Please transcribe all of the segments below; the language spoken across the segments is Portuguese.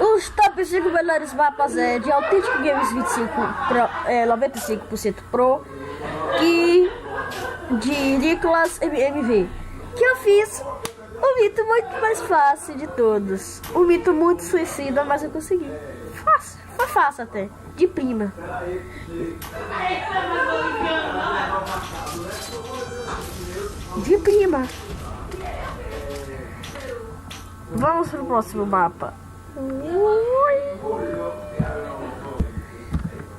Os top 5 melhores mapas de Authentic Games 25 Pro, 95% Pro e de Nicolas MV, que eu fiz o mito muito mais fácil de todos. O mito muito suicida, mas eu consegui. Fácil, foi fácil até, de prima. De prima. Vamos pro próximo mapa.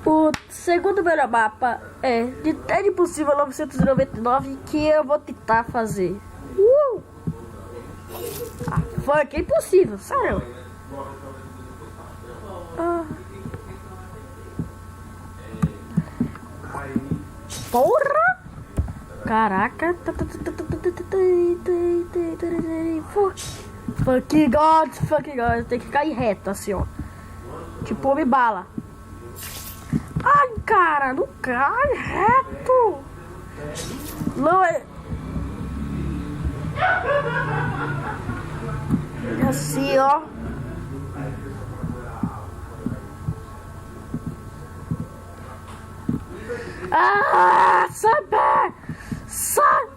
O segundo melhor mapa é de Ted Impossível 999, que eu vou tentar fazer. Funk é impossível, sério. Porra! Caraca! Fucking God! Tem que cair reto assim, ó. Tipo homem bala. Ai, cara, não cai reto. Não é. Assim, ó. Sai! Sai!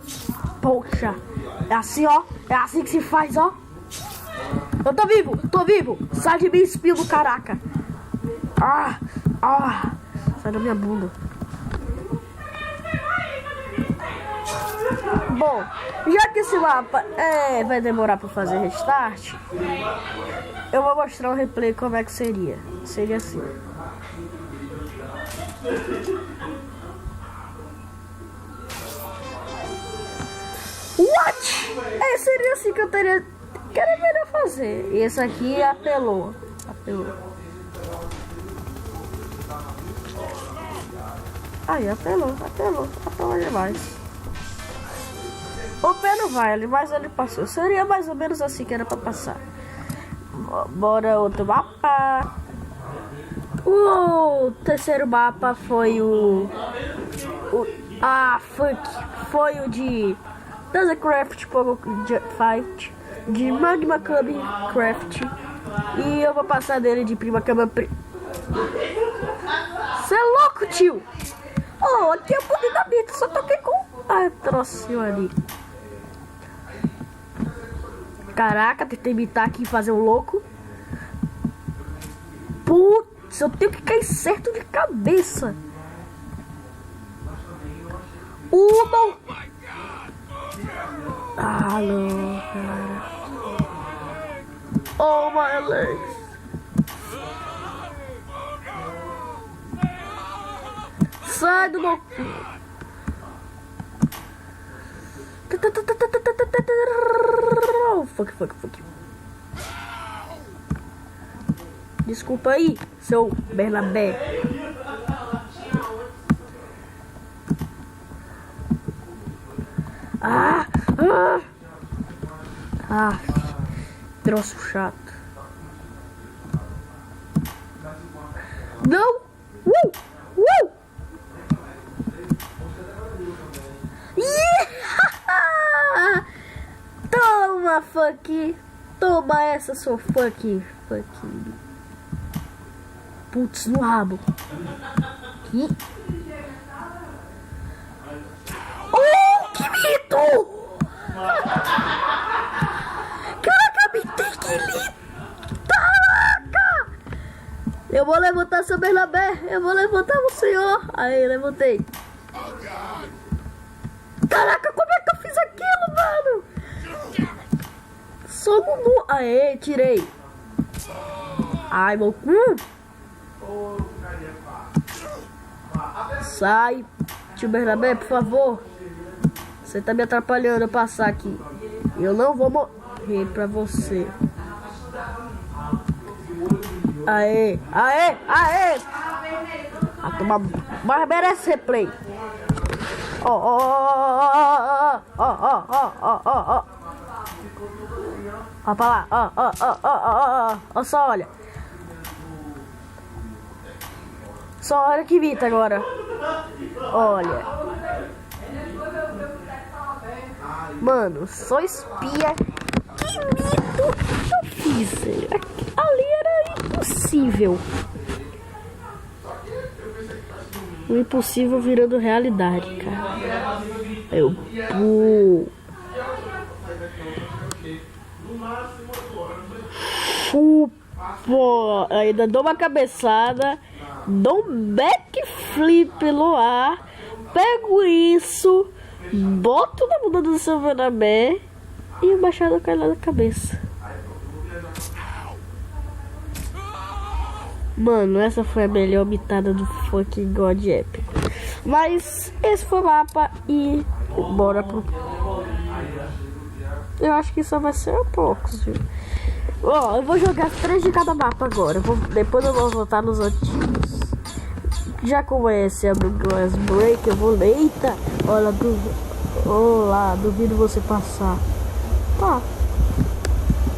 Poxa, é assim, ó. É assim que se faz, ó. Eu tô vivo. Sai de mim, espinho do caraca. Sai da minha bunda. Bom, já que esse mapa vai demorar pra fazer restart, eu vou mostrar um replay como é que seria. Seria assim. What? Seria assim que eu teria. Que era melhor fazer. E esse aqui apelou. Aí, apelou demais. O pé não vai, mas ele passou. Seria mais ou menos assim que era pra passar. Bora outro mapa. O terceiro mapa foi foi o de Desert Pogo Fight, de Magma Cub Craft. E eu vou passar dele de Prima Cama. Cê é louco, tio! Aqui é o poder da Bita, só toquei com trocinho ali. Caraca, tentei imitar aqui e fazer um louco. Putz, eu tenho que cair certo de cabeça. Não. Não, cara. Oh, my legs. Sai do meu... Fuck. Desculpa aí, seu Bernabé. Troço chato. Não! Yeah! Toma, fuck! Toma essa, sua fuck! Putz, no rabo! Que mito! Caraca, me tem que lindo! Caraca! Eu vou levantar seu Bernabé! Eu vou levantar o senhor! Aí, levantei! Caraca, como é que eu fiz aquilo, mano? Só no... Aê, tirei! Ai, meu cu! Sai! Tio Bernabé, por favor! Você tá me atrapalhando a passar aqui. Eu não vou morrer pra você. Aê! Mas merece replay. Ó pra lá. Ó, só olha. Só olha que Vita agora. Olha. Mano, só espia. Que mito eu fiz. Ali era impossível. O impossível virando realidade, cara. Eu pô, ainda dou uma cabeçada, dou um backflip no ar, pego isso, boto na bunda do Silverman e o machado cai lá na cabeça. Mano, essa foi a melhor mitada do fucking God épico. Mas esse foi o mapa e bora pro... Eu acho que só vai ser a poucos, viu? Ó, eu vou jogar 3 de cada mapa agora. Depois eu vou voltar nos antigos. Já conhece a Glass Break, eu vou ler. Eita, olá, duvido você passar. Tá.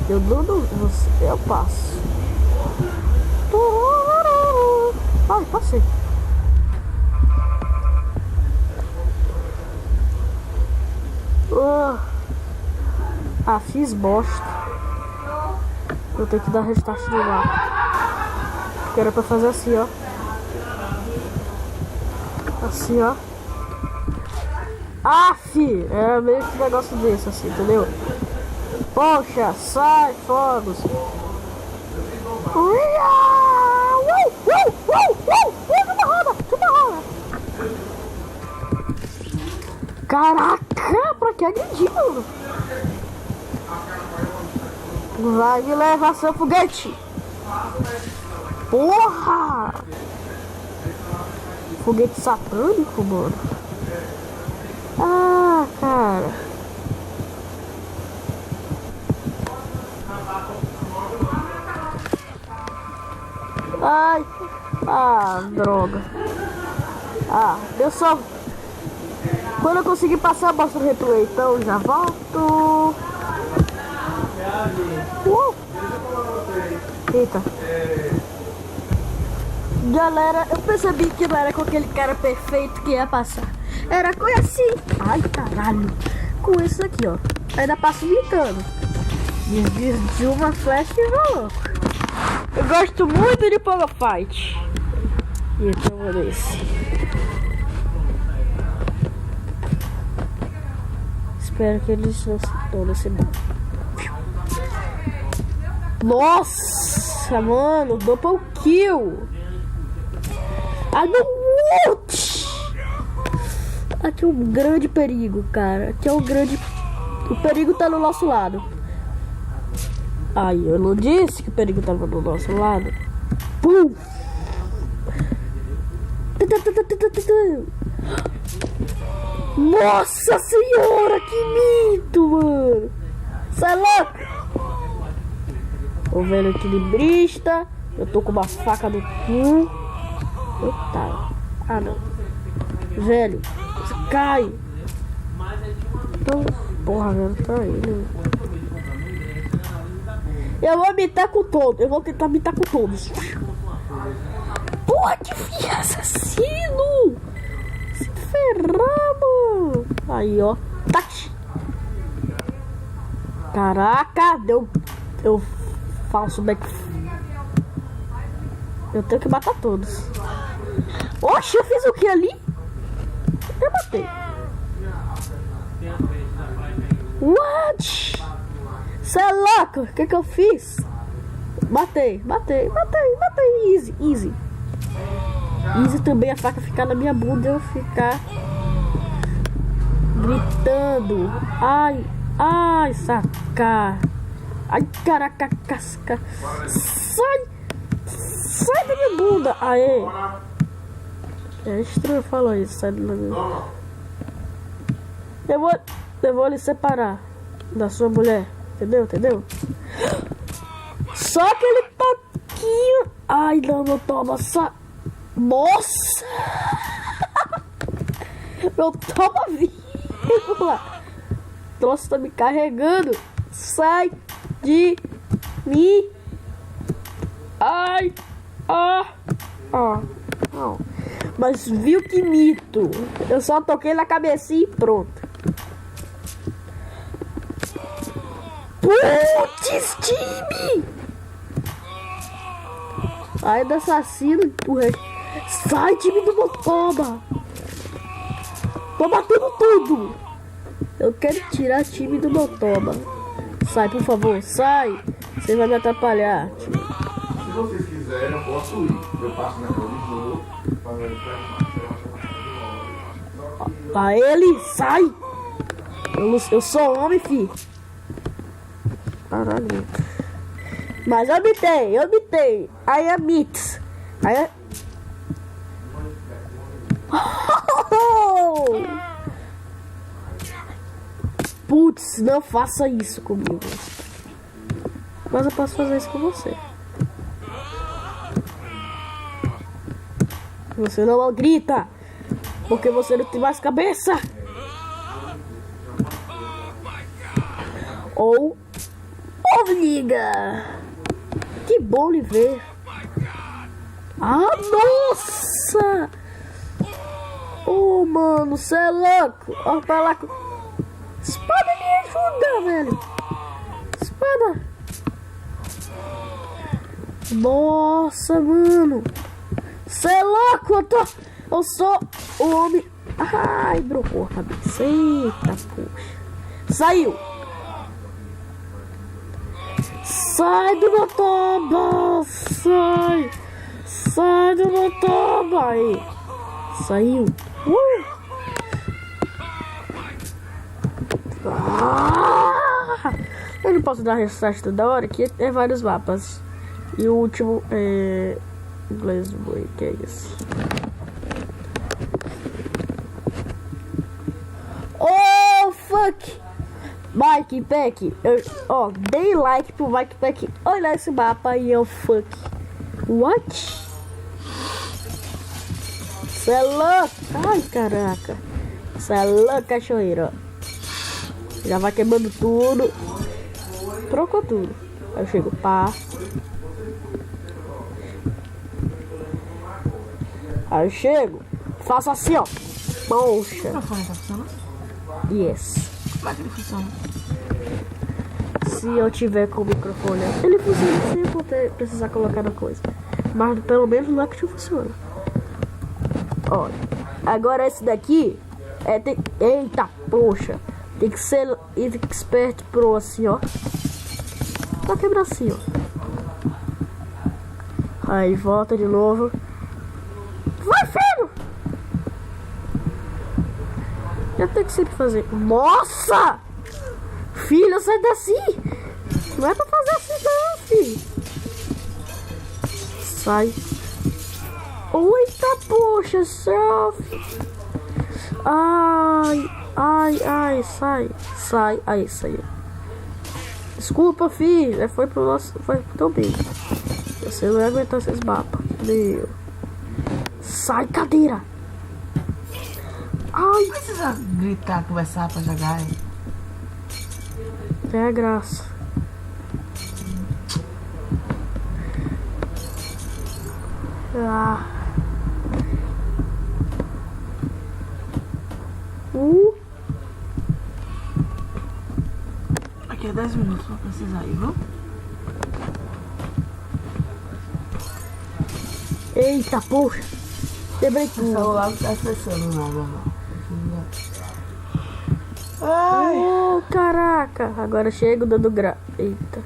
Eu duvido você, eu passo. Ai, passei. Fiz bosta. Eu tenho que dar restart no mapa. Que era pra fazer assim, ó. Assim, ó. É meio que um negócio desse, assim, entendeu? Poxa, sai, fogos. Caraca, pra que agredir, mano? Vai me levar, seu foguete. Porra! Foguete satânico, mano. Ah, cara. Ai. Droga. Deu só. Quando eu conseguir passar a bosta do replay, então já volto. Eita. Galera, eu percebi que não era com aquele cara perfeito que ia passar. Era com assim. Ai, caralho. Com isso aqui, ó. Ainda passo imitando. De uma flash e vou. Eu gosto muito de Pogo Fight. E então vou nesse. Espero que eles não se tornem esse bom. Nossa, mano, double kill. Aqui é um grande perigo, cara. Aqui é um grande... O perigo tá no nosso lado. Eu não disse que o perigo tava do nosso lado. Pum! Nossa senhora, que mito, mano! Sai louco! O velho equilibrista. Eu tô com uma faca no cu. Eita. Não. Velho, cai. Porra, velho, tá aí, né? Eu vou mitar com todos. Eu vou tentar mitar com todos. Porra, que filho assassino! Se ferrar, mano. Aí, ó. Tati. Caraca, deu falso back. Eu tenho que matar todos. Oxe, eu fiz o que ali? Eu matei. What? Cê é louco? O que eu fiz? Matei. Easy. Easy também a faca ficar na minha bunda e eu ficar gritando. Ai, saca. Ai, caraca, casca. Sai da minha bunda. Aê. É estranho falar isso. Sai da minha bunda. Eu vou lhe separar da sua mulher. Entendeu? Só aquele toquinho. Ai, não toma só. Nossa. Meu toma vírgula. Nossa, tá me carregando. Sai de mim. Ai. Mas viu que mito. Eu só toquei na cabecinha e pronto. Putz, time! Sai do assassino, o resto. Sai, time do Motoba! Tô batendo tudo! Eu quero tirar time do Motoba. Sai, por favor, sai! Você vai me atrapalhar. Se vocês quiserem, eu posso ir. Eu passo na televisão. Pra ele, sai! Eu sou homem, fi. Caralho. Mas eu obtei. I am it. Putz, não faça isso comigo. Mas eu posso fazer isso com você. Você não grita, porque você não tem mais cabeça. Ou liga. Que bom lhe ver. Ah, nossa! Oh, mano, cê é louco. Ó, pra lá. Espada me ajuda, velho. Espada. Nossa, mano. Cê é louco, eu sou o homem. Ai, brocou a cabeça. Eita, poxa. Saiu. Sai do meu toba. Sai do meu toba. Aí. Saiu. Eu não posso dar restart toda hora, que é vários mapas. E o último é inglês boy, que é isso. Oh, fuck! Mike Pack, dei like pro Mike Pack olhar esse mapa e eu fuck. What? Cê é louco? Ai, caraca. Cê é louco, cachoeira. Já vai queimando tudo. Trocou tudo. Aí eu chego, pá. Aí eu chego, faço assim, ó. Poxa. O microfone tá funcionando? Yes. Como é que ele funciona? Se eu tiver com o microfone, ele funciona sem eu precisar colocar na coisa. Mas pelo menos no Action funciona. Olha. Agora esse daqui eita, poxa. Tem que ser expert pro assim, ó. Pra quebrar assim, ó. Aí volta de novo. Vai, filho! Eu tenho que sempre fazer. Nossa! Filho, sai daqui! Não é pra fazer assim não, filho. Sai. Eita, poxa, céu. Ai, sai. Aí, saiu. Desculpa, filho. Foi pro teu bem. Você não vai aguentar esses mapas. Meu. Sai, cadeira. Ai. Não precisa gritar, conversar pra jogar. É a graça. Aqui é 10 minutos pra precisar ir, viu? Eita, poxa. Quebrei O tudo. celular não tá acessando nada, não. Ai! Oh, caraca. Agora chego dando Eita.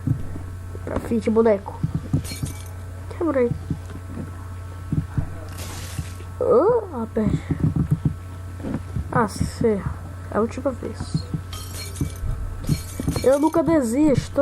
Pra fit boneco. Quebrei. Aperta. Ferra. É a última vez. Eu nunca desisto.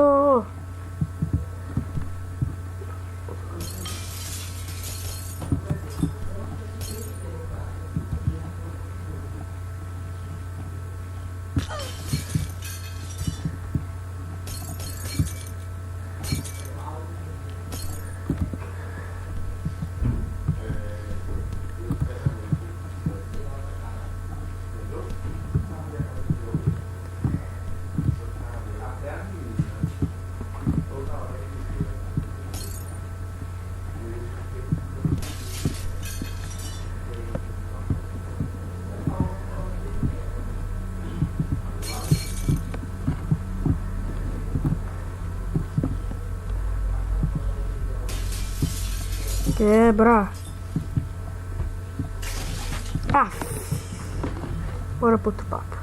Quebra. Ah. Bora pro outro papo.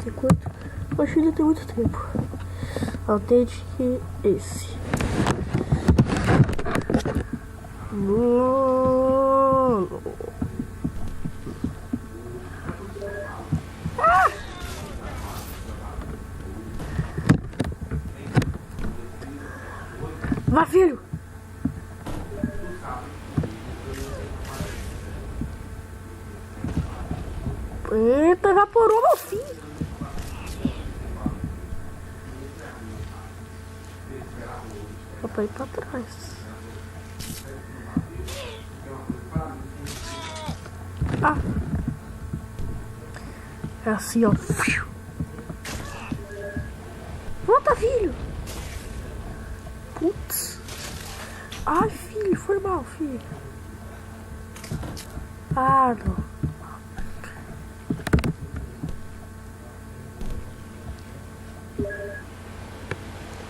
Enquanto acho que ainda tem muito tempo. Authentic esse. Não. Ah! Vai, filho! Eita, evaporou meu filho! Vou pra ir pra trás. Ah! É assim, ó. Volta, filho! Putz! Ai, filho, foi mal, filho. Ah, não.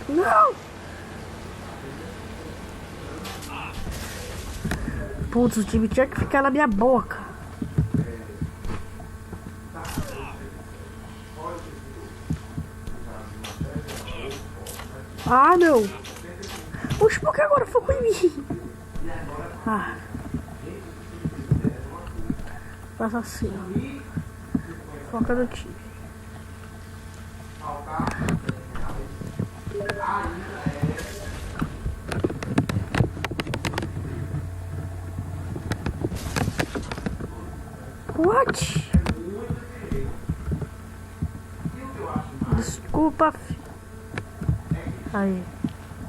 Não! Putz, o time tinha que ficar na minha boca. Ah, não! Oxe, por que agora focou em mim? Ah. Faz assim, ó. Foca no time. What? Desculpa, filho. Aí.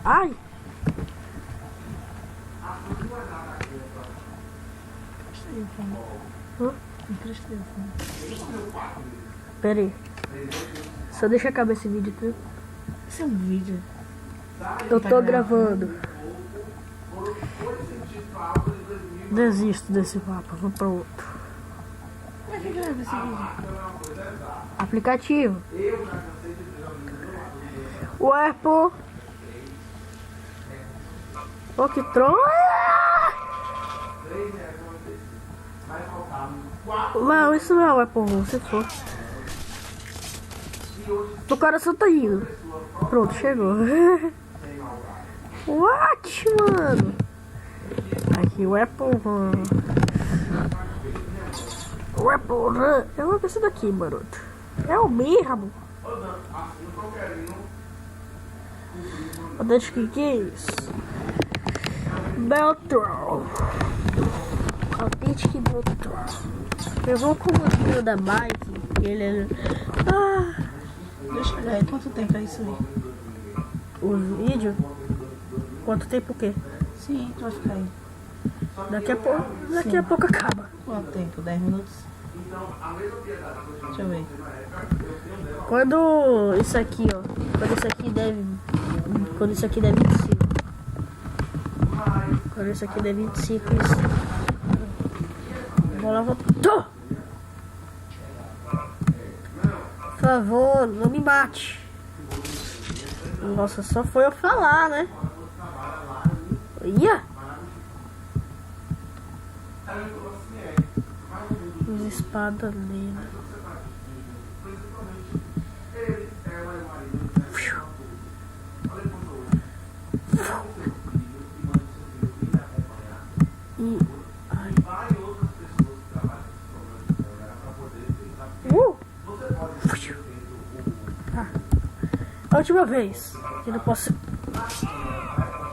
Ai! Pera aí. Só deixa acabar esse vídeo, tá? Esse é um vídeo. Eu tô gravando. Desisto desse mapa, vou pra outro. Como é que grava esse vídeo? Aplicativo. Ué, pô. Pô, que troll. Não, isso não é Apple, se for. O coração tá indo. Pronto, chegou. What, mano? Aqui o Apple Run. O Apple Run. Eu vou ver isso daqui, maroto. É o mesmo. Deixa que é isso. Beltron. Authentic Beltron. Pegou o comandinho da bike. Ele é. Ah! Deixa eu ver. Quanto tempo é isso aí? O vídeo? Quanto tempo o quê? Sim, tu vai ficar aí. Daqui a pouco acaba. Quanto tempo? 10 minutos? Deixa eu ver. Quando isso aqui, ó. Quando isso aqui der 25. Quando isso aqui der 25, isso. Vou lá, voltar. Por favor, não me mate. Nossa, só foi eu falar, né? Ia! Os espada negra. E ai. Ah. A última vez que eu não posso.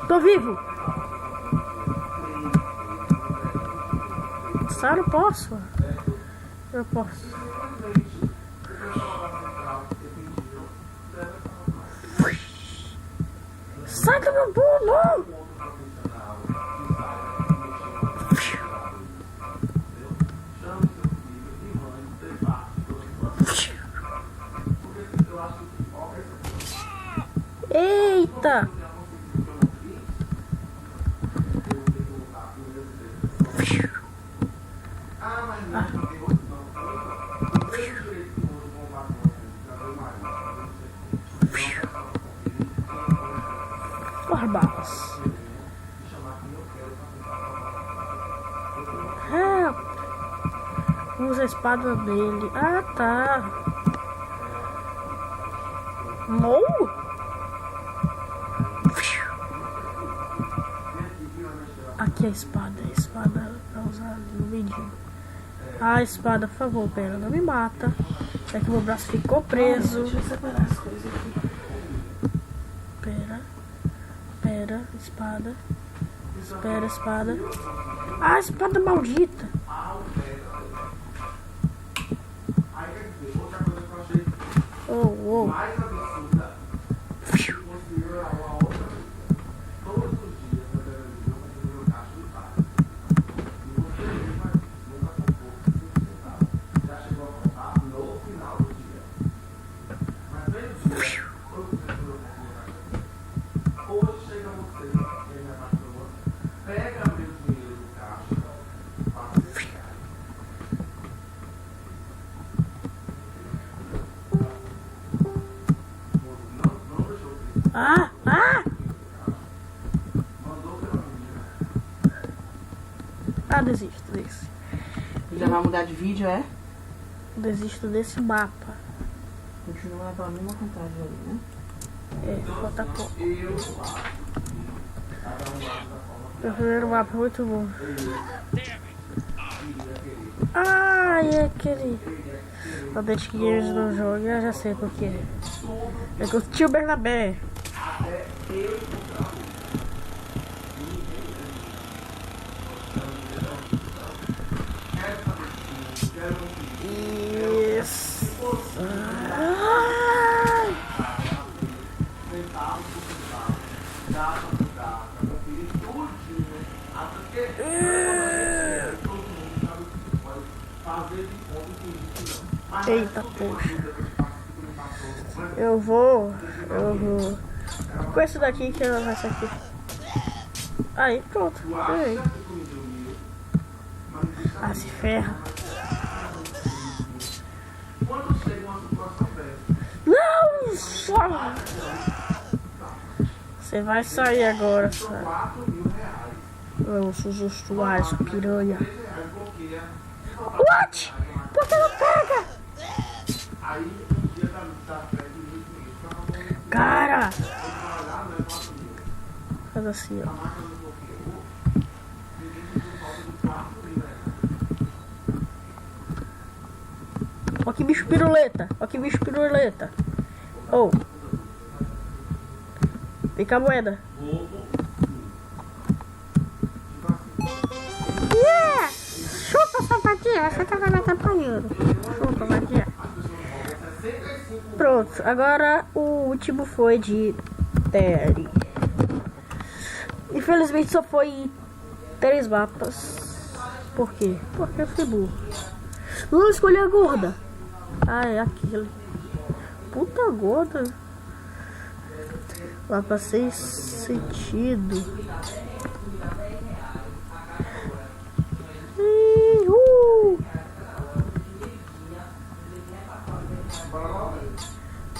Tô vivo! Só não posso. Eu posso. Sai do meu bolo! Eita! balas. Help! Usa a espada dele. Ah, tá. Mou? Aqui a espada. A espada pra usar no mendigo. A espada, por favor, pera, não me mata. É que meu braço ficou preso. Deixa eu separar as coisas aqui. Pera, espada. Espera, espada. Ah, espada maldita. Oh. Mais absurda. Conseguiu uma outra todos os dias na televisão, no meu caixa do carro. E você nunca comprou 5 centavos. Já chegou a contar no final do dia. Mas meio dia, todo mundo comprou caixa. Hoje chega você, quem é mais pro outro, pega meu dinheiro do caixa, passa esse cara. Ah! Ah, desisto desse. Já vai mudar de vídeo, é? Desisto desse mapa. Continua naquela mesma contagem ali, né? É, falta pouco. O primeiro mapa é muito bom. Ah, e aquele... O Dead Games no jogo, eu já sei por quê. É com o tio Bernabé. Isso. Ai. Eita, poxa. Eu vou. Com esse daqui que vai ser aqui. Aí, pronto. Aí. Ah, se ferra. Não! Só. Você vai sair agora, sabe? Vamos sussurrar essa piranha. What? Por que não pega? Cara! Faz assim, ó. Ó que bicho piruleta. Ó que bicho piruleta. Oh. Fica a moeda. Yeah! Chupa, safadinha. Você tá me atrapalhando. Chupa, vadia. Pronto. Agora o último foi de Terry. Infelizmente só foi 3 mapas. Por quê? Porque eu fui burro. Vamos escolher a gorda. Ah, é aquele. Puta gorda. Mapa sem sentido.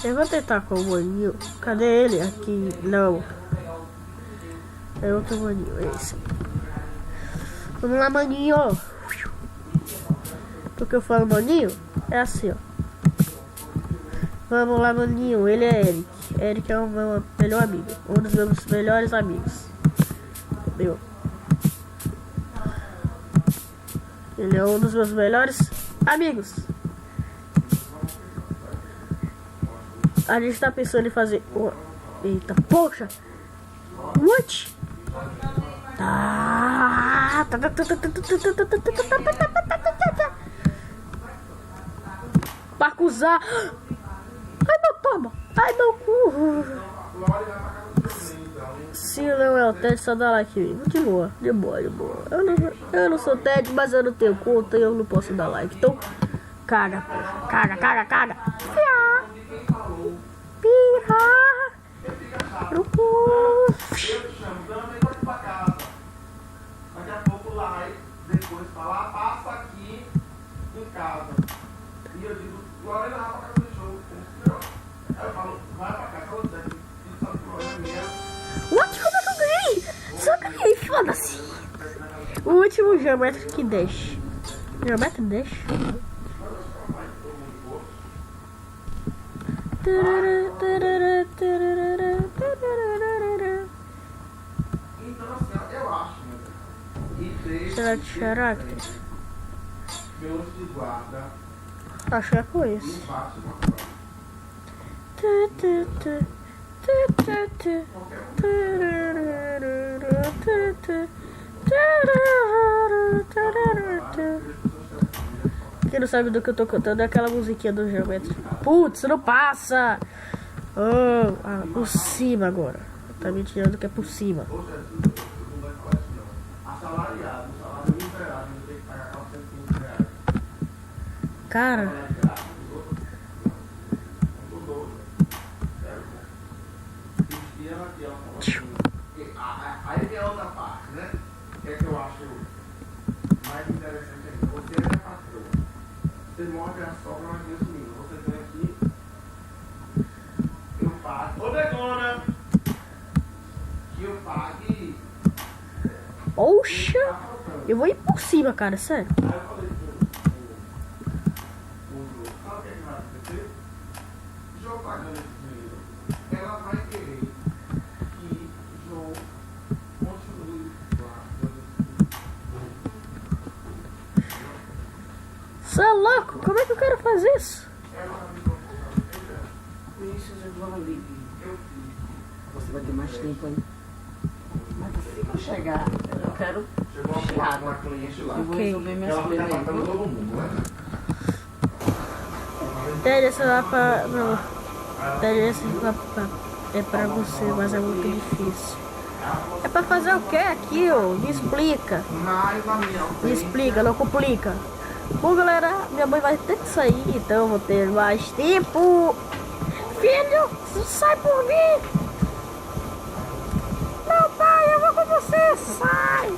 Eu vou tentar com o maninho. Cadê ele? Aqui. Não. É outro maninho. É esse. Vamos lá, maninho. Porque eu falo maninho, é assim, ó. Vamos lá, maninho. Ele é Eric. Eric é o meu melhor amigo. Um dos meus melhores amigos. Entendeu? Ele é um dos meus melhores amigos. A gente tá pensando em fazer... Eita, poxa! What? Bacuzar! Ai, meu toba! Ai, meu cu! Se não é o Ted, só dá like em mim. De boa. Eu não sou Ted, mas eu não tenho conta e eu não posso dar like. Então, caga, poxa. Caga. Pirra! Pro cu! Daqui a pouco lá, depois falar, passa aqui em casa. E eu digo, agora ele vai pra casa do jogo. Aí eu falo, vai pra casa, ela deve, isso é um problema mesmo. What? Foda-se! O último Geometric Dash. Geometric Dash? Então, assim, eu acho, né? E deixa Será que character? meu anjo de guarda Acho que é com e isso. embaixo uma prova. Quem não sabe do que eu tô cantando é aquela musiquinha do Geometry. Putz, não passa! Oh, por cima agora. Tá me tirando que é por cima. Ou seja, não vai falar isso não. Assalariado, o salário liberado, não tem que pagar 415 reais. Cara, Aí vem a outra parte, né? Que é que eu acho mais interessante ainda. Você é a patroa. Você morde a sogra, mas Deus me livre. Você vem aqui, eu pago. Ô, Negona! Que eu pague. oxa! Eu vou ir por cima, cara, sério. Aí eu falei pro João, sabe o que é que vai acontecer? O João pagando esse dinheiro, ela vai querer que o João continue lá. Você é louco? Como é que eu quero fazer isso? Isso, João ali. Você vai ter mais tempo aí. Mas assim que eu chegar, eu quero Chegou uma cliente lá. eu vou Ok. resolver minhas Ela fica coisas aí. matando todo mundo, né? Pede essa lá pra. Não. Pede essa lá pra. É pra você, mas é muito difícil. É pra fazer o que aqui, ô? Me explica. Mas a minha Me explica, não complica. Bom, galera, minha mãe vai ter que sair, então eu vou ter mais tempo. Filho, sai por mim. Não, pai, eu vou com você. Sai,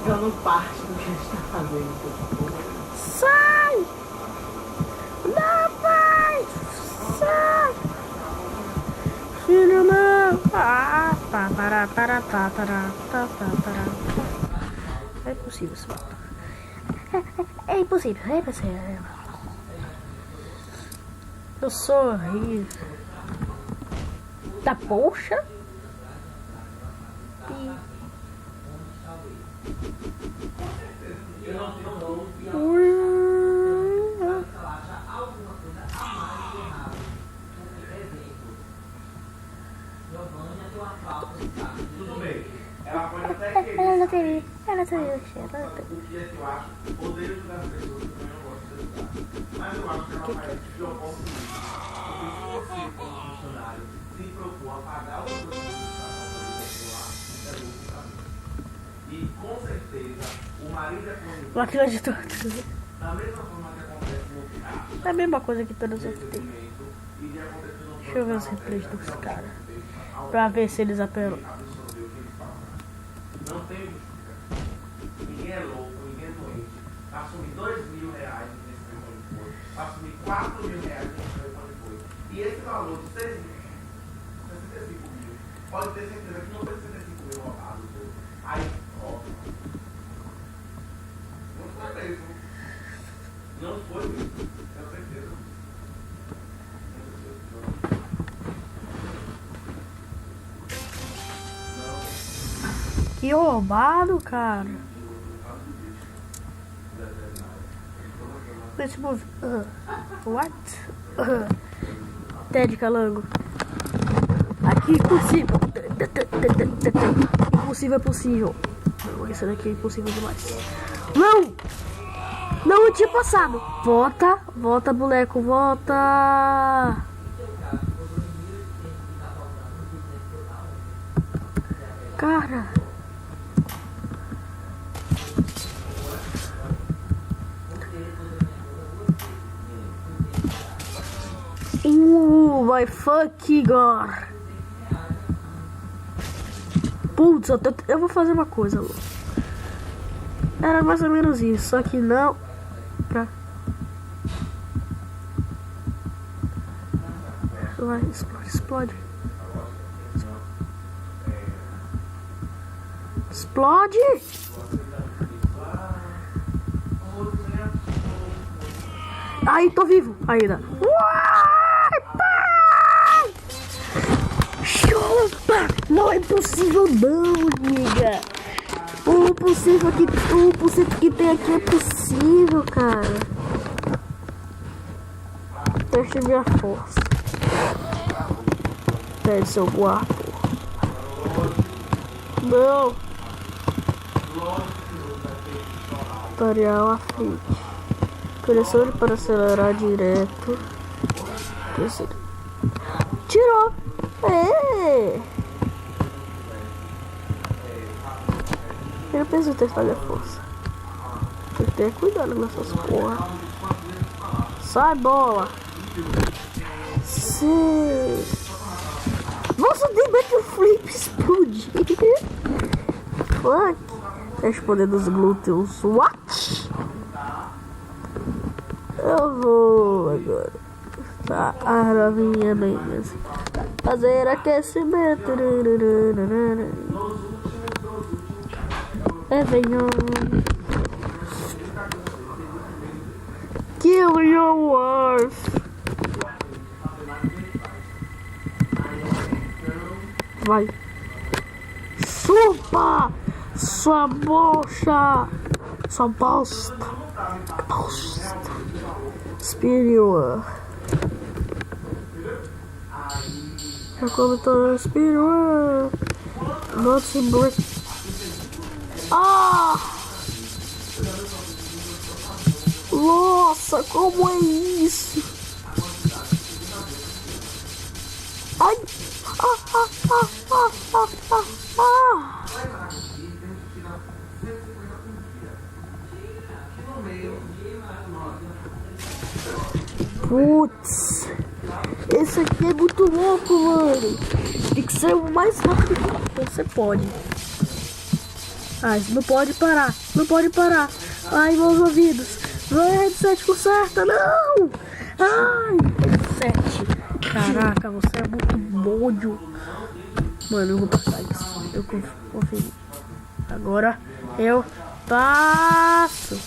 Dando parte do que a gente tá fazendo. sai. Não, pai, sai. Filho, não. Ah, pá, pará, pará, tá, pará, tá, pará. É impossível isso. É impossível, é impossível. Eu sou horrível. Da poxa? tudo bem. Ela pode até querer. Ela não teria. Ela teria. O que é que eu acho? Odeio ajudar as pessoas, eu também não gosto de ajudar. Mas eu acho que ela faz de oportunidade. Porque se você, como funcionário, se propor a pagar o seu é lucro pra mim. E com certeza, o marido é comigo. Máquina de tudo. Da mesma forma que acontece no carro, É a mesma coisa que todas as outras têm. e de acontecer no Deixa eu ver os replays dos caras. Pra ver se eles apelam. absorver o que ele fala. Não tem justificativa. Ninguém é louco, ninguém é doente. Assumir R$2.000 nesse telefone foi. Assumir R$4.000 nesse telefone foi. E esse valor de 65 mil, pode ter certeza que não foi 65 mil roubados. Aí, ó. Não foi mesmo. Não foi mesmo. Tenho certeza. Que roubado, cara. Let's move. What? Ted Calango. Aqui impossível. Impossível é possível. Não, esse daqui é impossível demais. Não! Não, eu tinha passado. Volta, volta, boneco, volta. Cara. My fuck God. Putz, eu vou fazer uma coisa, Lu. Era mais ou menos isso, só que não. Pra... Vai, explode, explode. Explode! Ai, tô vivo ainda. Uai, pai! Chupa! Não é possível não, amiga. O possível que tem aqui é possível, cara. Teste minha força. Pede seu guarda. Não. Tutorial à frente. Pressione para acelerar direto. Terceiro. Tirou. Eu preciso testar minha força. Tem que ter cuidado com essas porra. Sai, bola. Sim. Nossa, tem backflip explode. Fuck. Teste poder dos glúteos. What? Eu vou agora. Tá, a novinha mesmo. Fazer aquecimento. venham. Kill your wife. Vai. Chupa sua bocha. Sua bosta. Bosta. Superior. Já comentou superior. Nossa, ah! Nossa, como é isso? Ai! Putz! Esse aqui é muito louco, mano! Tem que ser o mais rápido que você pode. Ah, isso não pode parar! Não pode parar! Ai, meus ouvidos! Vai, headset conserta! Não! Ai, headset! Caraca, você é muito mojo! Mano, eu vou passar isso. Eu conferi. Agora eu passo!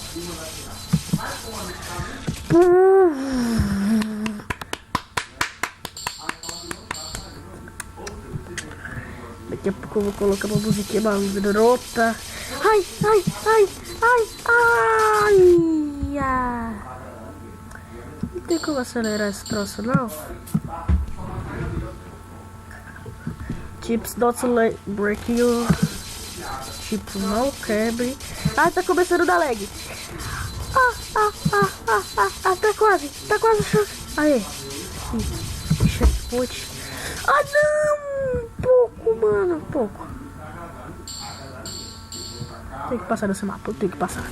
Daqui a pouco eu vou colocar uma musiquinha marota. Ai, ai, ai, ai, ai, ai. Não tem como acelerar esse troço, não. Chips not break you. Chips não quebre. Ah, tá começando a dar lag. Tá quase. Aê. Checkpoint. Ah, não. Pouco, mano. Pouco. Tem que passar nesse mapa. Eu tenho que passar.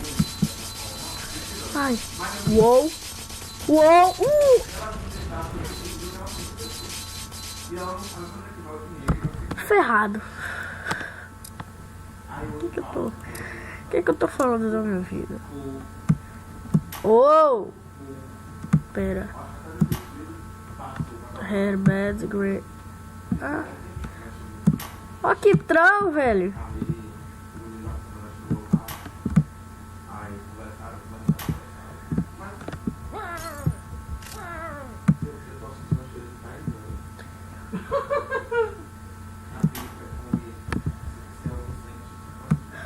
Ai. Uou. Uou. Ferrado. O que eu tô falando da minha vida? Oh! Pera. Hairbeds Grey. Ah. Ó que trão, velho.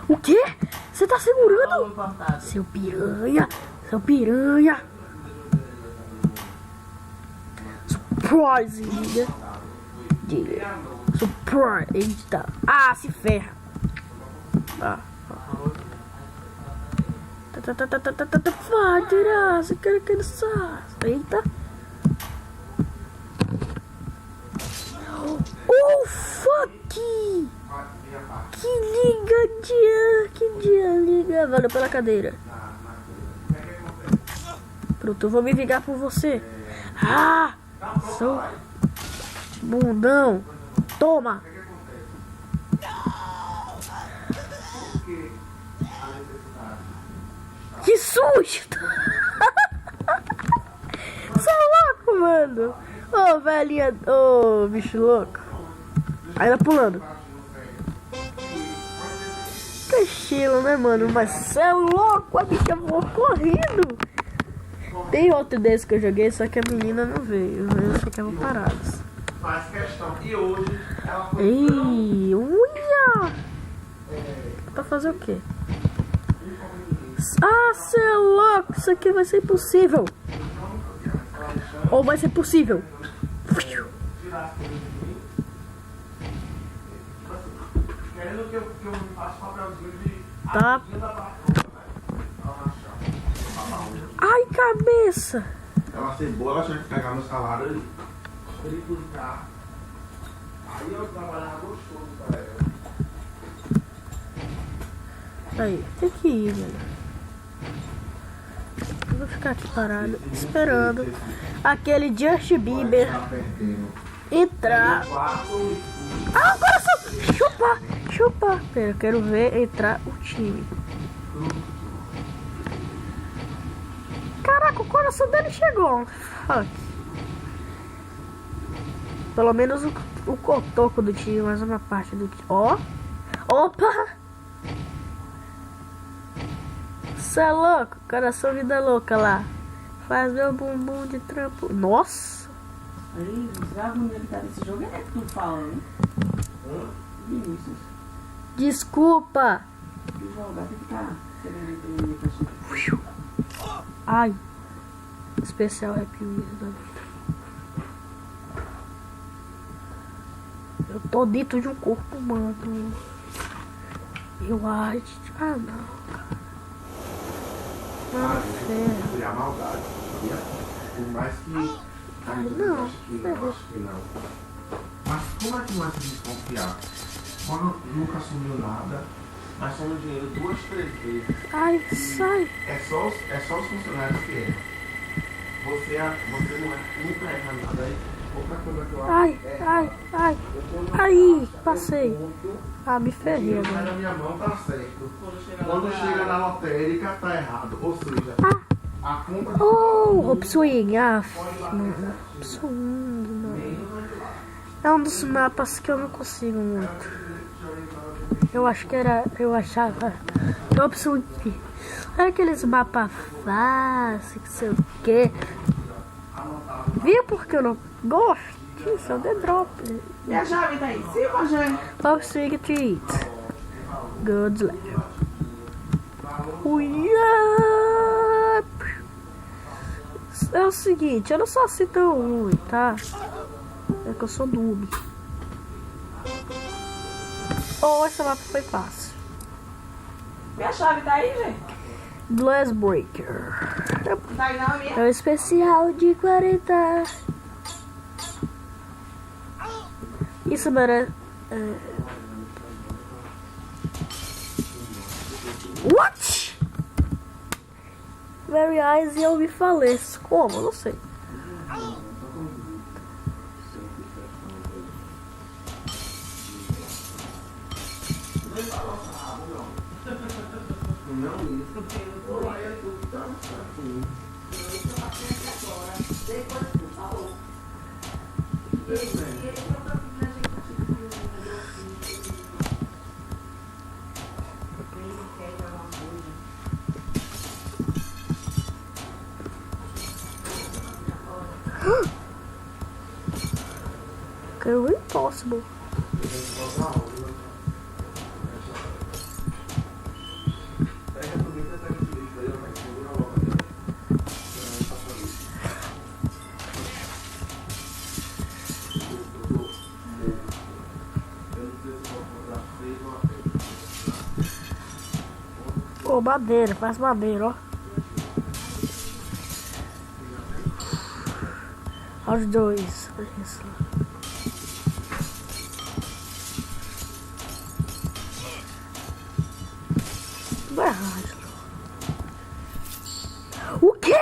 O quê? Você tá segurando? Seu piranha! Seu piranha! Surprise, diga! Diga! Surprise! Eita! Ah, se ferra! Ah! Vai tirar! Você quer cansar! Eita! Oh, fuck! Que liga. Valeu pela cadeira. Pronto, eu vou me vingar por você. Ah! Sou bundão. Toma! Que susto! Você é louco, mano. Ô, velhinha. Ô, bicho louco. Ainda pulando. muito estilo, né, mano? Mas cê é louco, a bicha voou correndo. Tem outro desse que eu joguei, só que a menina não veio. Eles ficavam parados. Faz questão. E hoje ela foi Ei, uia! Pra fazer o quê? Ah, cê é louco, isso aqui vai ser impossível. Ou vai ser possível. querendo que eu faça papelzinho de Tá. Ai, cabeça. ela ser boa, ela tinha que pegar meu salário ali. Triplicar. Aí eu trabalhava gostoso pra ela. Aí, tem que ir, velho. Eu vou ficar aqui parado, esperando aquele Justin Bieber Tá perdendo. entrar. Ah, o coração! Chupa! Chupa! Pera, eu quero ver entrar o time. Caraca, o coração dele chegou. Fuck. Pelo menos o cotoco do time, mais uma parte do time. Ó! Opa! Cê é louco? Coração vida louca lá. Faz meu bumbum de trampo. Nossa! Aí, já quando ele tá nesse jogo, é que tu fala, né? Vinícius. Desculpa! Que jogar tem que estar querendo entender. Ai! Especial Happy Wheels da vida. Eu tô dentro de um corpo humano. Eu acho. Ah, não. Ah, ferro. Criar maldade, sabia? Por mais que a gente não, ache que não, acho que não. Mas como é que não é se desconfiar? Quando nunca assumiu nada, mas soma o dinheiro 2, 3 vezes. Ai, sai. É só os funcionários que erram. Você não é, nunca erra nada. Aí, outra coisa que eu acho Ai, é ai, ai. eu tô no Aí, caixa, passei. eu conto, Ah, me o ferrei dinheiro sai agora. na minha mão, tá certo. Quando chega na lotérica, tá errado. Ou seja, a compra Oh, Hop Swing. Ah, não. Hop Swing, não. É um dos mapas que eu não consigo muito. Eu acho que era. Eu achava. Hop Swing. Era aqueles mapas fáceis, que sei o quê. Viu porque eu não gosto? Isso é o The Drop. E a chave tá aí? Sim, a chave. Hop Swing Treat. Good luck. É o seguinte, eu não sou assim tão ruim, tá? É que eu sou noob. Oh, essa mapa foi fácil. E a chave tá aí, gente? Glass Breaker. Não tá aí não, minha? É o especial de 40. Isso merece. What? Very Eyes e eu me faleço. Como? Eu não sei. Girl, impossible. Ô, madeira, faz madeira, ó. Aos dois. Isso. O quê?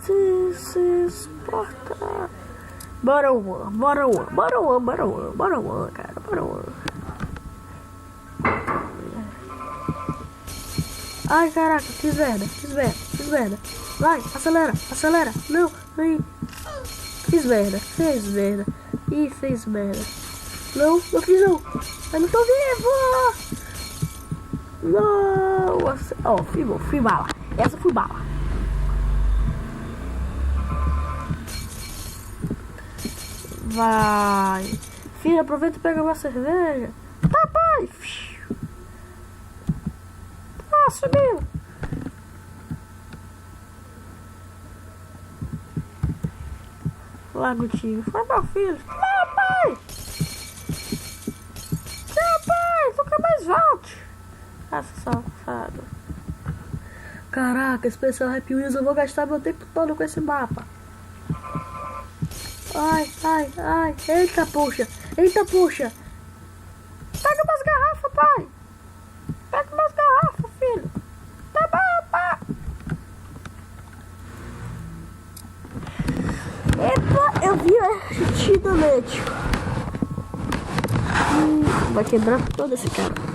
This is Sparta. Bora one, cara, bora one. Ai, caraca, fiz merda. merda. Vai, acelera, acelera. Não, aí. Fiz merda. Ih, fez merda. Não fiz não. Eu não tô vivo. Não. Ó, fui bala. Essa foi bala. Vai. Filho, aproveita e pega uma cerveja. Tá, pai. Ah, subiu. Larga o tiro. Vai, meu filho. Não, pai. Não, pai. Nunca mais volte. Essa safada. Caraca, especial Happy Wheels. Eu vou gastar meu tempo todo com esse mapa. Ai. Eita, puxa. Pega umas garrafas, pai. Pega umas garrafas, filho. Tá bom, pai. Epa, eu vi a chitonete. Vai quebrar todo esse cara.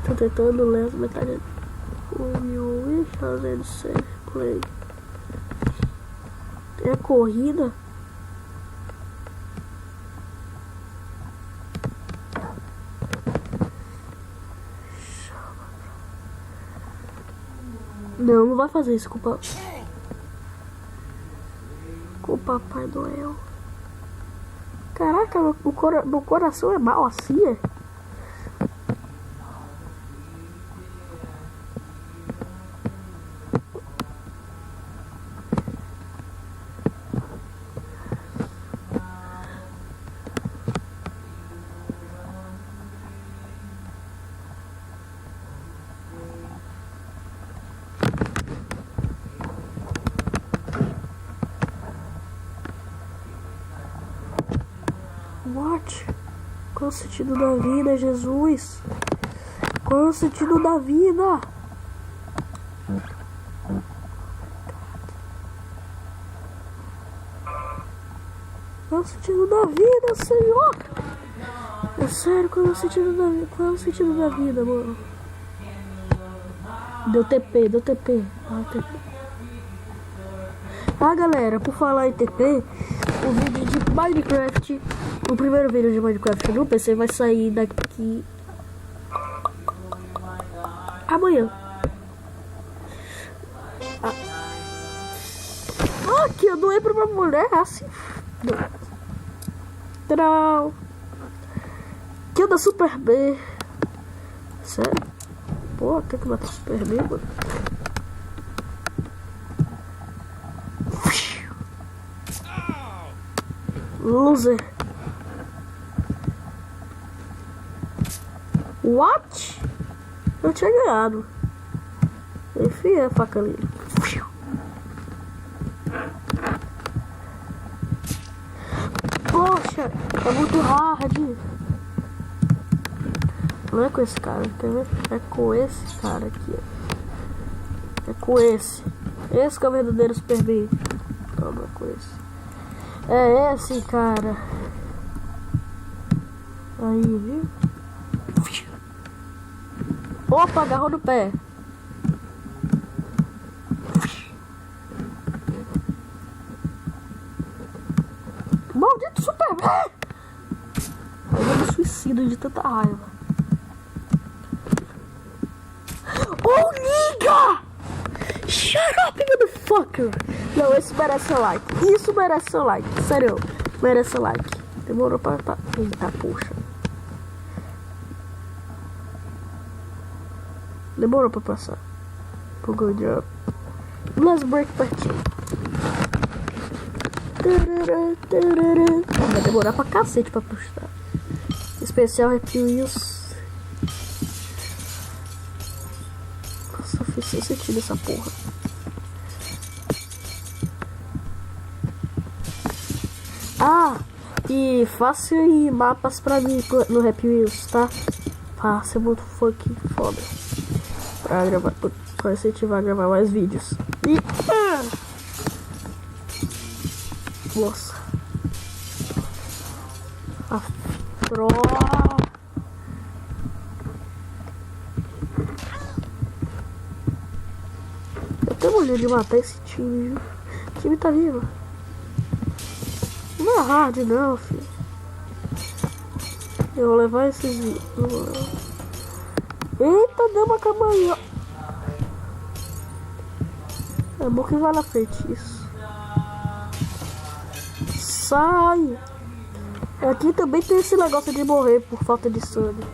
Tô tentando ler as metades do meu e fazendo save play. É corrida? Não vai fazer isso com o Papai Noel. Caraca, meu coração é mal assim, é? What? Qual é o sentido da vida, Jesus? Qual é o sentido da vida? Qual é o sentido da vida, Senhor? É sério, qual é o sentido da vida? Qual é o sentido da vida, mano? Deu TP. Ah, galera, por falar em TP, o vídeo de Minecraft, o primeiro vídeo de Minecraft no PC vai sair daqui amanhã. Aqui eu doei pra uma mulher assim. Tchau. Kill da Super B. Sério? Pô, tem que matar Super B, mano. Loser. What? Eu tinha ganhado. Enfia a faca ali. Poxa, é muito hard. Não é com esse cara, quer ver? É com esse cara aqui, ó. É com esse. Esse que é o verdadeiro Super B. Toma com esse. É esse, cara. Aí, viu? Opa, agarrou no pé. Maldito Super B! Eu me suicido de tanta raiva. Oh, liga! Shut up, motherfucker! Não, esse merece seu like. Isso merece seu like. Sério, merece seu like. Demorou pra... Eita, poxa. Demorou pra passar. Pro good job. Let's break party. Vai demorar pra cacete pra postar. Especial Happy Wheels. Nossa, fiz sem sentido essa porra. Ah, e faça aí mapas pra mim no Happy Wheels, tá? Faça, é muito fucking foda. Pra gravar, pra incentivar a gravar mais vídeos. E... Nossa. A troca. Eu tenho vontade de matar esse time, viu? O time tá vivo. Não é hard não, filho. Eu vou levar esses... Eita, deu uma camanha. É bom que vai na frente isso. Sai! Aqui também tem esse negócio de morrer por falta de sangue.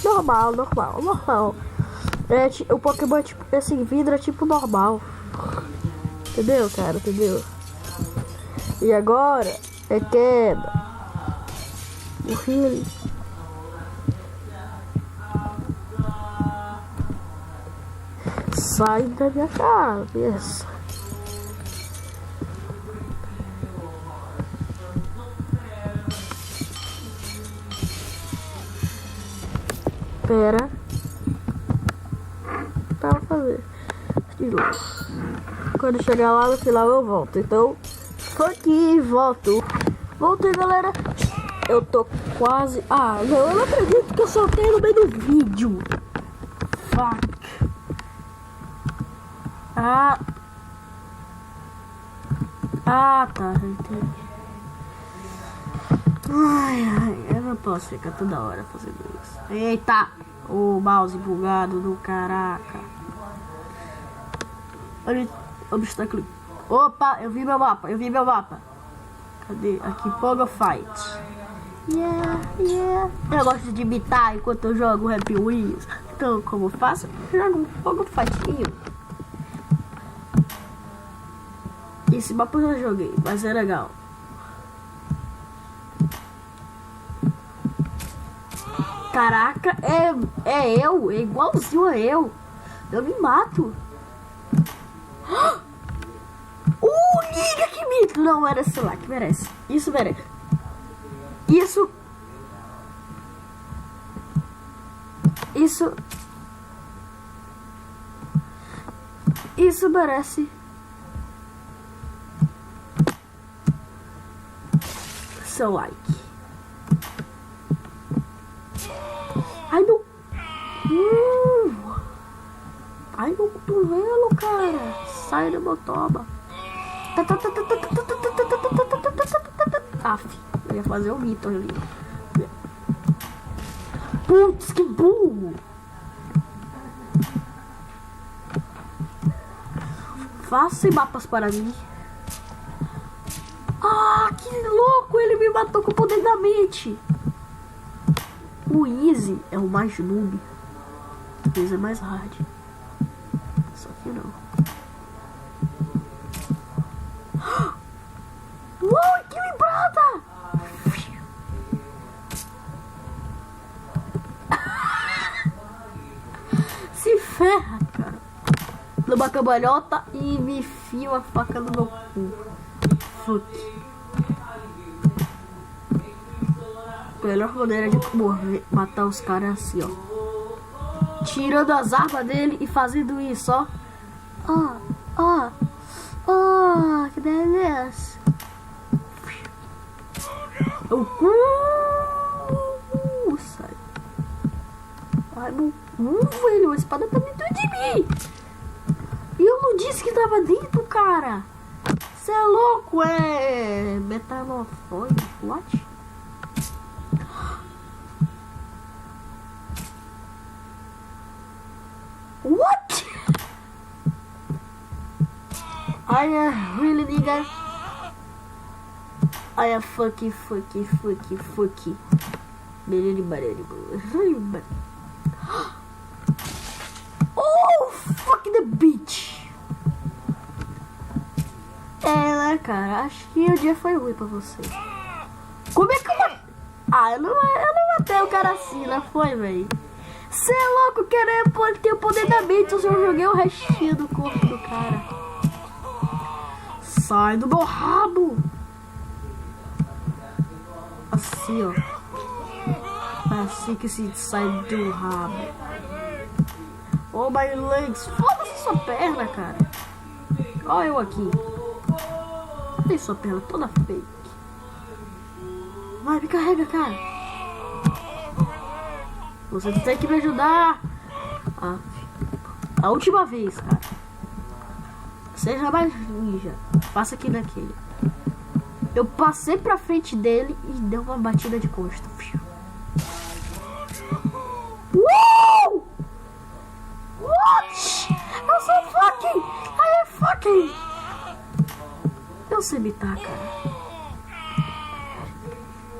Normal, normal, normal. O Pokémon é tipo, esse vidro é tipo normal. Entendeu, cara? Entendeu? E agora é queda. O healing. Sai da minha cabeça. Pera. Pra fazer. De novo. Quando chegar lá no final eu volto. Então, aqui, volto. Voltei, galera. Eu tô quase... Ah, não, eu não acredito que eu soltei no meio do vídeo. Fuck. Ah, tá, entendi. Ai, eu não posso ficar toda hora fazendo isso. Eita, o mouse bugado do caraca. Olha, obstáculo. Opa, eu vi meu mapa. Cadê? Aqui, Pogo Fight. Yeah. Eu gosto de imitar enquanto eu jogo Happy Wheels. Então, como eu faço? Eu jogo um Pogo Fight. Esse mapa eu já joguei, mas é legal. Caraca, é igualzinho a eu. Eu me mato. Liga que mito. Não, era sei lá, que merece. Isso merece. Isso merece. Seu like. Ai, meu... Ai, meu cotovelo, cara. Sai da motoba. Aff, eu ia fazer o mito ali. Putz, que burro. Faça mapas para mim. Ah, que louco! Ele me matou com o poder da mente. O Easy é o mais noob. O Easy é mais hard. Só que não. Uou, equilibrada! Se ferra, cara. Numa cambalhota e me enfio a faca no meu cu. Fuck. A melhor maneira de morrer, matar os caras assim, ó. Tirando as armas dele e fazendo isso, ó. Que beleza. O cu. Sai. Ai, meu cu, velho. A espada tá dentro de mim. E eu não disse que tava dentro, cara. Você é louco, é metamorfose, what? What? I really nigga. I fuck. Oh, fuck the bitch. É, né, cara? Acho que o dia foi ruim pra você. Como é que eu... Ah, eu não matei o cara assim, não foi, velho? Você é louco, querer ter o poder da mente, eu joguei o restinho do corpo do cara. Sai do meu rabo. Assim, ó. Assim que se sai do rabo. Oh, my legs. Foda-se sua perna, cara. Olha eu aqui. Olha sua perna toda fake. Vai, me carrega, cara. Você tem que me ajudar. A última vez, cara. Seja mais ninja. Passa aqui naquele. Eu passei pra frente dele e deu uma batida de costa. What? Eu sou fucking. I am fucking. Eu sei imitar, cara.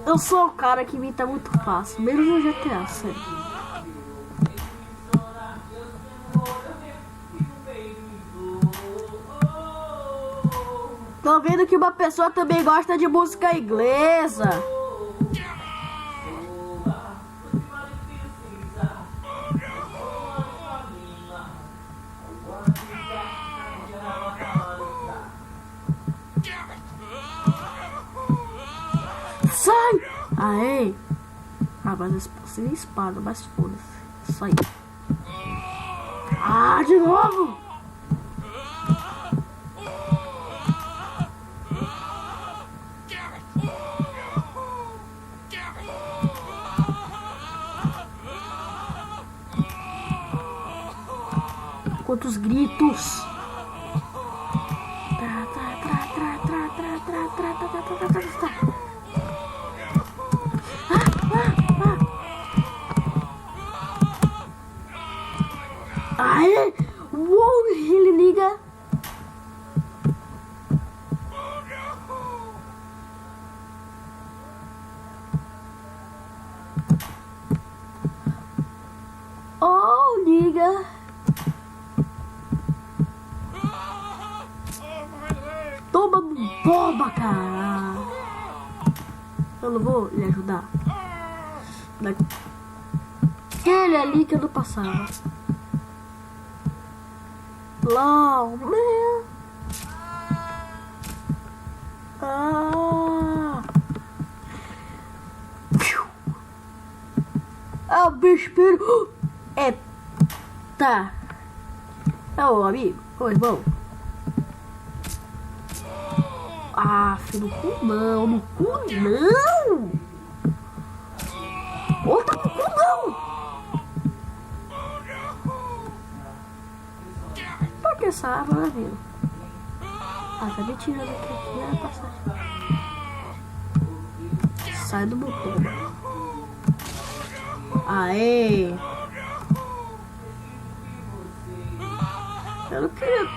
Eu sou o cara que imita muito fácil, mesmo no GTA, sério. Tô vendo que uma pessoa também gosta de música inglesa. Sai! Aê! Ah, mas sem espada, mas foda-se. Sai. Ah, de novo! Quantos gritos! Aê! Uou, ele liga! Oh, liga! Toma bomba, cara! Eu não vou lhe ajudar. Daquele ali que eu não passava. Long man. Ah, o bicho. Eita. Ô, amigo. Ô, irmão. Ah, filho, no cu não. No cu não. Outra no cu não. Pra que essa arma, né, viu? Ah, tá me tirando aqui na passagem. Sai do botão. Aê! Eu não queria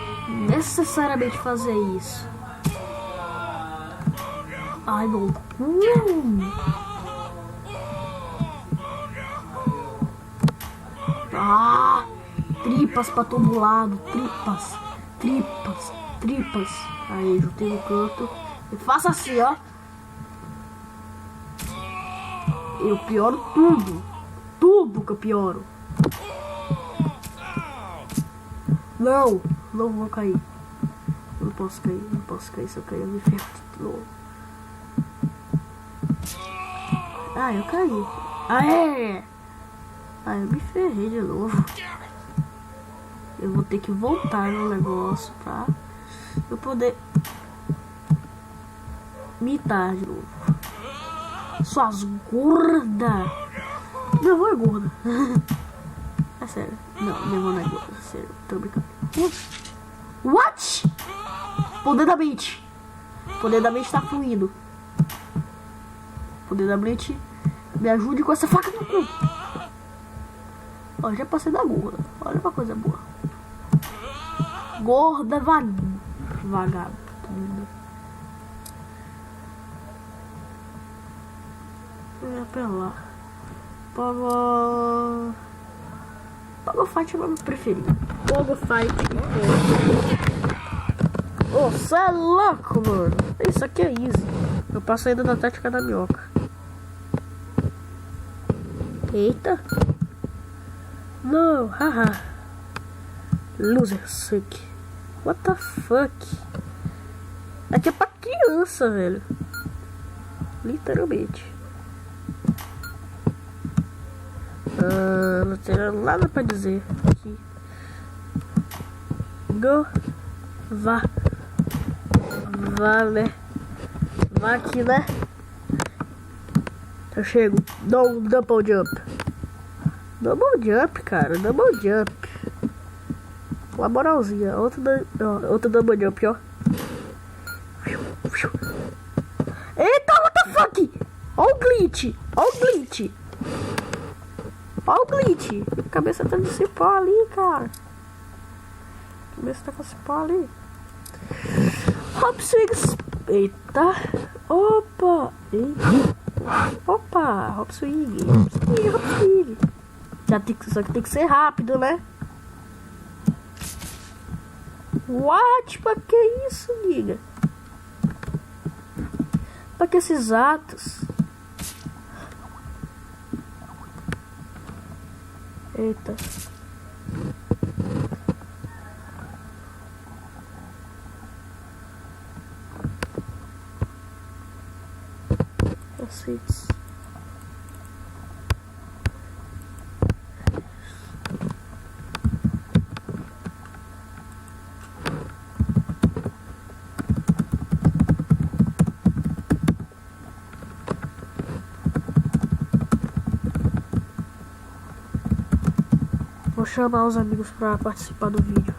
necessariamente fazer isso. Ai, não. Ah! Tripas pra todo lado. Tripas. Aí, juntei no canto. E faço assim, ó. Eu pioro tudo. Tudo que eu pioro. Não vou cair. Não posso cair. Se eu cair, eu me ferro de novo. Ah, eu caí. Aê! Ah, eu me ferrei de novo. Eu vou ter que voltar no negócio pra eu poder mitar de novo. Suas gordas! Meu avô é gorda. É sério. Não, meu avô não é gorda. É sério, tô brincando. What? Poder da mente. Poder da mente tá fluindo. Poder da mente, me ajude com essa faca no cu. Ó, já passei da gorda. Olha uma coisa boa. Gorda, Vagabundo. Eu ia pra lá. Pogo Fight é o meu preferido. Pogo Fight. Ô, cê é louco, mano. Isso aqui é easy. Eu passo ainda na tática da minhoca. Eita. Não, haha. Loser suck. What the fuck? Aqui é pra criança, velho. Literalmente. Não tenho nada pra dizer aqui. Go. Vá, né? Vá aqui, né? Eu chego. Dou um double jump. Double jump, cara. Double jump. Uma moralzinha. Outro double jump, ó. Eita, what the fuck? Ó o glitch. Ó o glitch. Ó o glitch. A cabeça tá de cipó ali, cara. A cabeça tá com cipó ali. Hop swings. Eita. Opa. Eita. Opa. Hop swing. Hop swing. Só que tem que ser rápido, né? What? Pra que isso, liga? Pra que esses atos? Eita. Cacetes. Vou chamar os amigos pra participar do vídeo.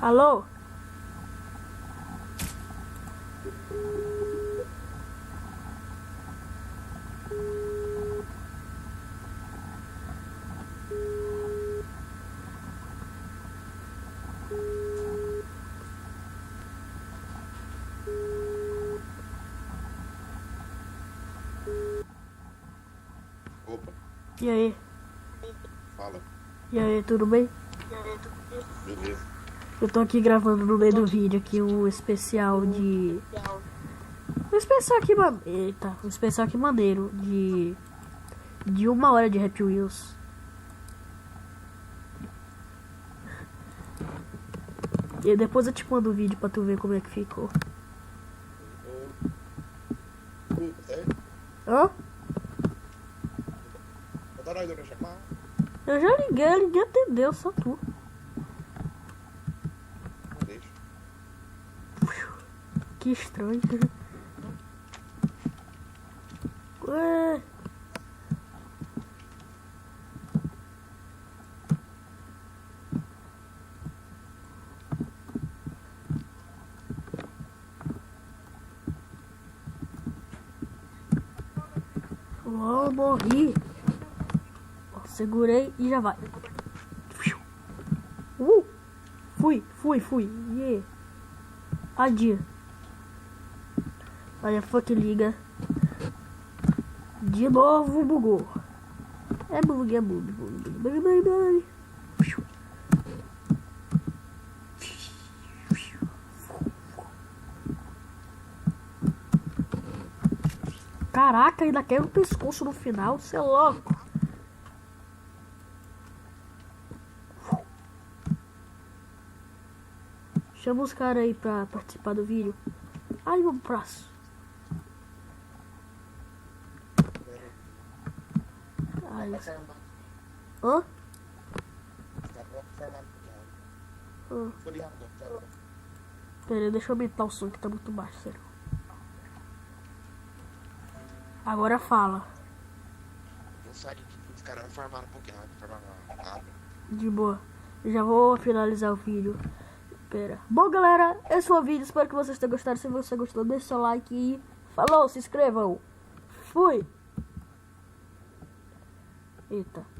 Alô? Opa, E aí? fala. E aí, tudo bem? Beleza. Eu tô aqui gravando no meio do vídeo aqui um especial de... Um especial aqui, eita, um especial aqui maneiro de 1 hora de Happy Wheels. E depois eu te mando o vídeo pra tu ver como é que ficou. É? Hã? Tá na pra chamar? Eu já liguei, ninguém atendeu, só tu. Deixa. Que estranho. Ué. Oh, morri. Segurei e já vai. Fui. Yeah. Adia. Olha, fuck liga. De novo bugou. É bug. Caraca, ainda caiu no pescoço no final, cê é louco. Chama os caras aí pra participar do vídeo. Ai, meu braço. Ai. Hã? Pera aí, deixa eu aumentar o som que tá muito baixo, sério. Agora fala. Não sai os caras farmaram Pokémon, farmaram nada. De boa. Já vou finalizar o vídeo. Pera. Bom, galera, esse foi o vídeo. Espero que vocês tenham gostado. Se você gostou, deixe seu like e falou, se inscrevam. Fui. Eita.